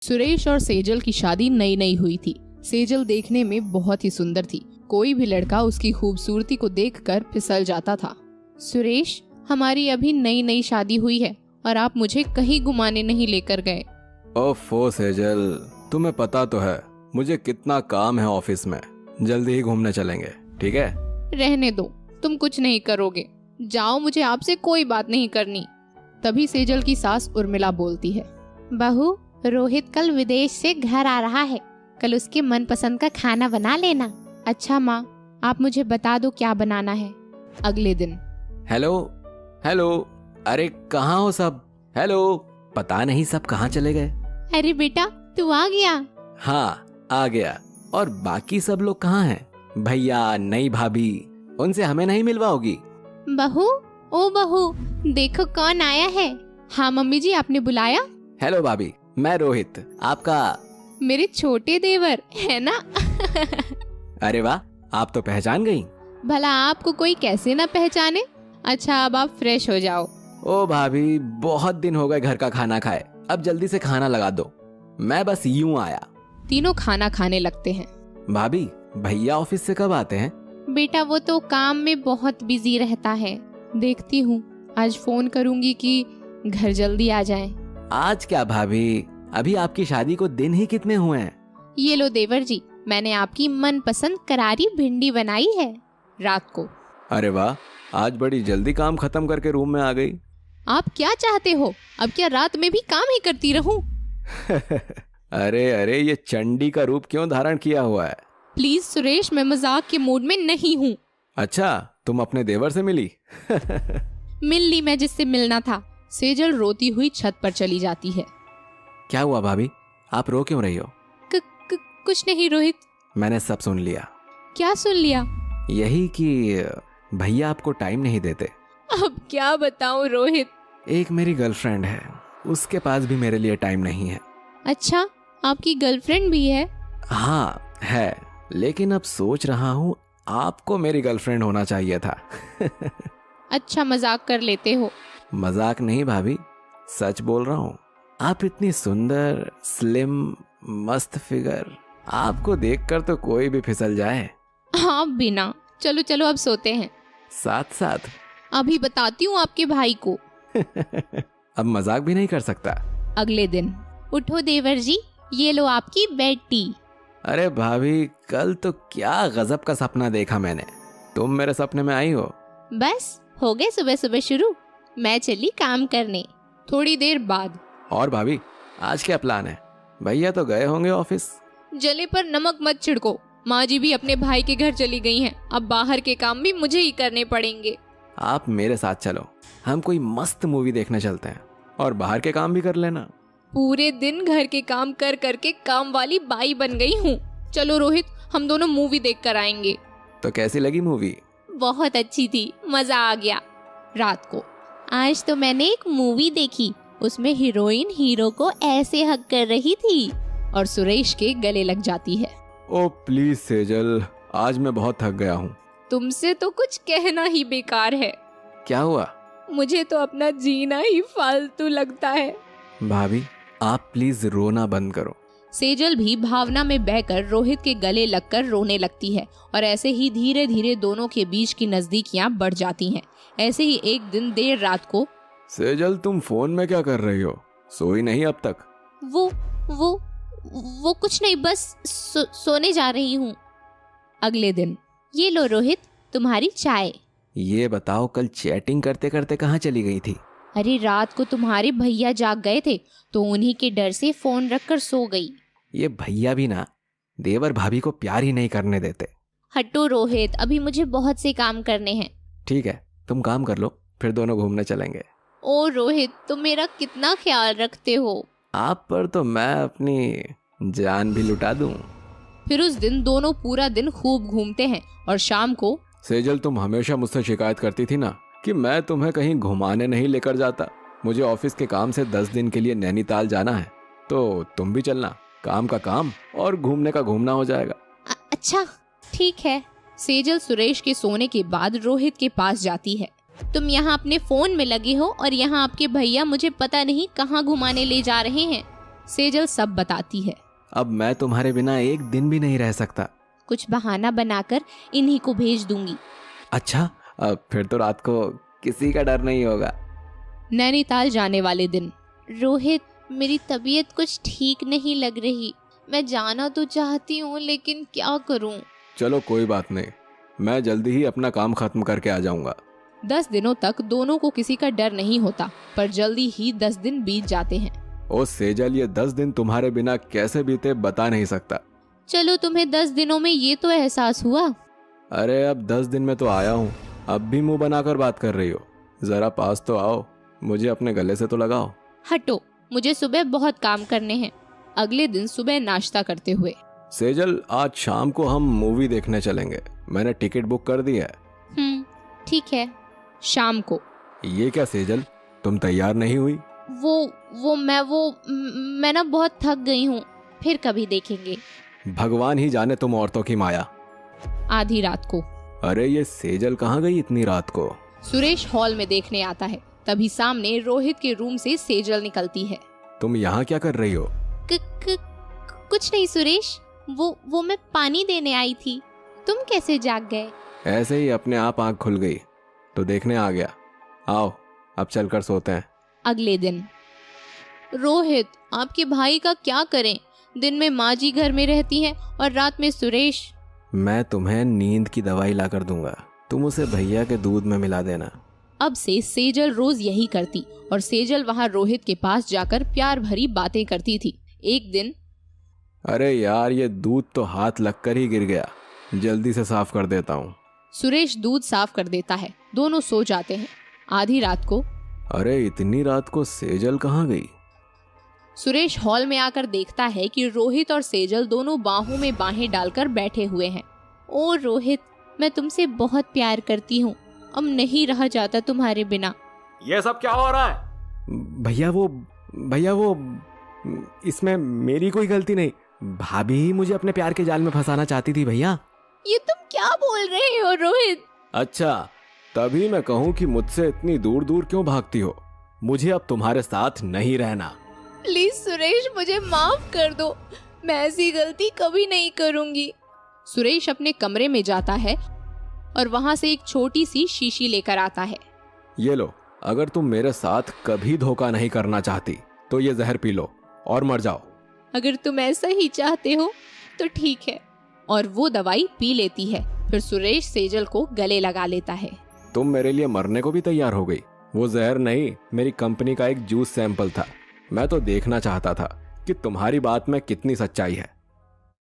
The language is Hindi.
सुरेश और सेजल की शादी नई नई हुई थी। सेजल देखने में बहुत ही सुंदर थी। कोई भी लड़का उसकी खूबसूरती को देखकर फिसल जाता था। सुरेश, हमारी अभी नई नई शादी हुई है और आप मुझे कहीं घुमाने नहीं लेकर गए। ओफो सेजल, तुम्हें पता तो है मुझे कितना काम है ऑफिस में। जल्दी ही घूमने चलेंगे, ठीक है? रहने दो, तुम कुछ नहीं करोगे। जाओ, मुझे आपसे कोई बात नहीं करनी। तभी सेजल की सास उर्मिला बोलती है, बहू, रोहित कल विदेश से घर आ रहा है। कल उसके मनपसंद का खाना बना लेना। अच्छा माँ, आप मुझे बता दो क्या बनाना है। अगले दिन, हेलो हेलो, अरे कहाँ हो सब? हेलो, पता नहीं सब कहाँ चले गए। अरे बेटा, तू आ गया? हाँ, आ गया। और बाकी सब लोग कहाँ हैं? भैया, नई भाभी, उनसे हमें नहीं मिलवाओगी? बहू, ओ बहू, देखो कौन आया है। हाँ मम्मी जी, आपने बुलाया? हेलो भाभी, मैं रोहित, आपका। मेरे छोटे देवर है ना? अरे वाह, आप तो पहचान गई। भला आपको कोई कैसे ना पहचाने। अच्छा, अब आप फ्रेश हो जाओ। ओ भाभी, बहुत दिन हो गए घर का खाना खाए, अब जल्दी से खाना लगा दो। मैं बस यूं आया। तीनों खाना खाने लगते हैं। भाभी, भैया ऑफिस से कब आते हैं? बेटा, वो तो काम में बहुत बिजी रहता है। देखती हूँ, आज फोन करूंगी कि घर जल्दी आ जाएं। आज क्या भाभी, अभी आपकी शादी को दिन ही कितने हुए हैं? ये लो देवर जी, मैंने आपकी मनपसंद करारी भिंडी बनाई है रात को। अरे वाह, आज बड़ी जल्दी काम खत्म करके रूम में आ गई। आप क्या चाहते हो? अब क्या रात में भी काम ही करती रहूं? अरे अरे, ये चंडी का रूप क्यों धारण किया हुआ है? प्लीज सुरेश, मैं मजाक के मूड में नहीं हूँ। अच्छा, तुम अपने देवर से मिली? मिल ली मैं जिससे मिलना था। सेजल रोती हुई छत पर चली जाती है। क्या हुआ भाभी, आप रो क्यों रही हो? कुछ नहीं रोहित। मैंने सब सुन लिया। क्या सुन लिया? यही कि भैया आपको टाइम नहीं देते। अब क्या बताऊं रोहित। एक मेरी गर्लफ्रेंड है, उसके पास भी मेरे लिए टाइम नहीं है। अच्छा, आपकी गर्लफ्रेंड भी है? हाँ है, लेकिन अब सोच रहा हूँ आपको मेरी गर्लफ्रेंड होना चाहिए था। अच्छा, मजाक कर लेते हो? मजाक नहीं भाभी, सच बोल रहा हूँ। आप इतनी सुंदर, स्लिम, मस्त फिगर, आपको देखकर तो कोई भी फिसल जाए। हाँ बिना। चलो चलो, अब सोते हैं। साथ साथ अभी बताती हूँ आपके भाई को। अब मजाक भी नहीं कर सकता। अगले दिन, उठो देवर जी, ये लो आपकी बेड टी। अरे भाभी, कल तो क्या गजब का सपना देखा मैंने। तुम मेरे सपने में आई हो? बस हो गए सुबह सुबह शुरू। मैं चली काम करने। थोड़ी देर बाद, और भाभी, आज क्या प्लान है? भैया तो गए होंगे ऑफिस। जले पर नमक मत छिड़को। माँ जी भी अपने भाई के घर चली गई हैं। अब बाहर के काम भी मुझे ही करने पड़ेंगे। आप मेरे साथ चलो, हम कोई मस्त मूवी देखने चलते हैं और बाहर के काम भी कर लेना। पूरे दिन घर के काम कर करके काम वाली बाई बन गई हूँ। चलो रोहित, हम दोनों मूवी देख कर आएंगे। तो कैसी लगी मूवी? बहुत अच्छी थी, मजा आ गया। रात को, आज तो मैंने एक मूवी देखी, उसमें हीरोइन हीरो को ऐसे हक कर रही थी और सुरेश के गले लग जाती है। ओ प्लीज सेजल, आज मैं बहुत थक गया हूँ। तुमसे तो कुछ कहना ही बेकार है। क्या हुआ? मुझे तो अपना जीना ही फालतू लगता है। भाभी, आप प्लीज रोना बंद करो। सेजल भी भावना में बहकर रोहित के गले लगकर रोने लगती है और ऐसे ही धीरे धीरे दोनों के बीच की नजदीकियां बढ़ जाती हैं। ऐसे ही एक दिन देर रात को, सेजल, तुम फोन में क्या कर रही हो? सोई नहीं अब तक? वो कुछ नहीं, बस सोने जा रही हूँ। अगले दिन, ये लो रोहित, तुम्हारी चाय। ये बताओ, कल चैटिंग करते करते कहाँ चली गई थी? अरे रात को तुम्हारे भैया जाग गए थे तो उन्हीं के डर से फोन रखकर सो गई। ये भैया भी ना देवर भाभी को प्यार ही नहीं करने देते। हटो रोहित, अभी मुझे बहुत से काम करने हैं। ठीक है, तुम काम कर लो, फिर दोनों घूमने चलेंगे। ओ रोहित, तुम मेरा कितना ख्याल रखते हो। आप पर तो मैं अपनी जान भी लुटा दूं। फिर उस दिन दोनों पूरा दिन खूब घूमते हैं और शाम को, सेजल, तुम हमेशा मुझसे शिकायत करती थी ना कि मैं तुम्हें कहीं घुमाने नहीं लेकर जाता। मुझे ऑफिस के काम से 10 दिन के लिए नैनीताल जाना है, तो तुम भी चलना। काम का काम और घूमने का घूमना हो जाएगा। अच्छा ठीक है। सेजल सुरेश के सोने के बाद रोहित के पास जाती है। तुम यहाँ अपने फोन में लगे हो और यहाँ आपके भैया मुझे पता नहीं कहाँ घुमाने ले जा रहे हैं। सेजल सब बताती है। अब मैं तुम्हारे बिना एक दिन भी नहीं रह सकता। कुछ बहाना बनाकर इन्हीं को भेज दूंगी। अच्छा, अब फिर तो रात को किसी का डर नहीं होगा। नैनीताल जाने वाले दिन। रोहित, मेरी तबीयत कुछ ठीक नहीं लग रही। मैं जाना तो चाहती हूँ लेकिन क्या करूँ। चलो कोई बात नहीं, मैं जल्दी ही अपना काम खत्म करके आ जाऊंगा। 10 दिनों तक दोनों को किसी का डर नहीं होता, पर जल्दी ही 10 दिन बीत जाते हैं। ओ सेजल, ये 10 दिन तुम्हारे बिना कैसे बीते बता नहीं सकता। चलो, तुम्हें 10 दिनों में ये तो एहसास हुआ। अरे अब 10 दिन में तो आया हूँ, अब भी मुंह बनाकर बात कर रही हो। जरा पास तो आओ, मुझे अपने गले से तो लगाओ। हटो, मुझे सुबह बहुत काम करने हैं। अगले दिन सुबह नाश्ता करते हुए। सेजल, आज शाम को हम मूवी देखने चलेंगे, मैंने टिकट बुक कर दी है। ठीक है। शाम को। ये क्या सेजल, तुम तैयार नहीं हुई? मैं ना बहुत थक गई हूँ, फिर कभी देखेंगे। भगवान ही जाने तुम औरतों की माया। आधी रात को। अरे ये सेजल कहाँ गई इतनी रात को? सुरेश हॉल में देखने आता है, तभी सामने रोहित के रूम से सेजल निकलती है। तुम यहाँ क्या कर रही हो? कुछ नहीं सुरेश, वो मैं पानी देने आई थी। तुम कैसे जाग गए? ऐसे ही अपने आप आँख खुल गई तो देखने आ गया। आओ अब चलकर सोते हैं। अगले दिन। रोहित, आपके भाई का क्या करें? दिन में माँ जी घर में रहती हैं और रात में सुरेश। मैं तुम्हें नींद की दवाई ला कर दूंगा, तुम उसे भैया के दूध में मिला देना। अब से सेजल रोज यही करती और सेजल वहाँ रोहित के पास जाकर प्यार भरी बातें करती थी। एक दिन। अरे यार, ये दूध तो हाथ लगकर ही गिर गया, जल्दी से साफ कर देता हूँ। सुरेश दूध साफ कर देता है। दोनों सो जाते हैं। आधी रात को। अरे इतनी रात को सेजल कहाँ गई? सुरेश हॉल में आकर देखता है कि रोहित और सेजल दोनों बाहों में बाहें डालकर बैठे हुए हैं। ओ रोहित, मैं तुमसे बहुत प्यार करती हूँ, अब नहीं रहा जाता तुम्हारे बिना। ये सब क्या हो रहा है? भैया वो इसमें मेरी कोई गलती नहीं, भाभी ही मुझे अपने प्यार के जाल में फंसाना चाहती थी भैया। ये तुम क्या बोल रहे हो रोहित? अच्छा, तभी मैं कहूँ कि मुझसे इतनी दूर दूर क्यों भागती हो। मुझे अब तुम्हारे साथ नहीं रहना। प्लीज सुरेश, मुझे माफ कर दो, मैं ऐसी गलती कभी नहीं करूंगी। सुरेश अपने कमरे में जाता है और वहां से एक छोटी सी शीशी लेकर आता है। ये लो, अगर तुम मेरे साथ कभी धोखा नहीं करना चाहती तो ये जहर पी लो और मर जाओ। अगर तुम ऐसा ही चाहते हो तो ठीक है। और वो दवाई पी लेती है। फिर सुरेश सेजल को गले लगा लेता है। तुम मेरे लिए मरने को भी तैयार हो गई। वो जहर नहीं, मेरी कंपनी का एक जूस सैंपल था। मैं तो देखना चाहता था कि तुम्हारी बात में कितनी सच्चाई है।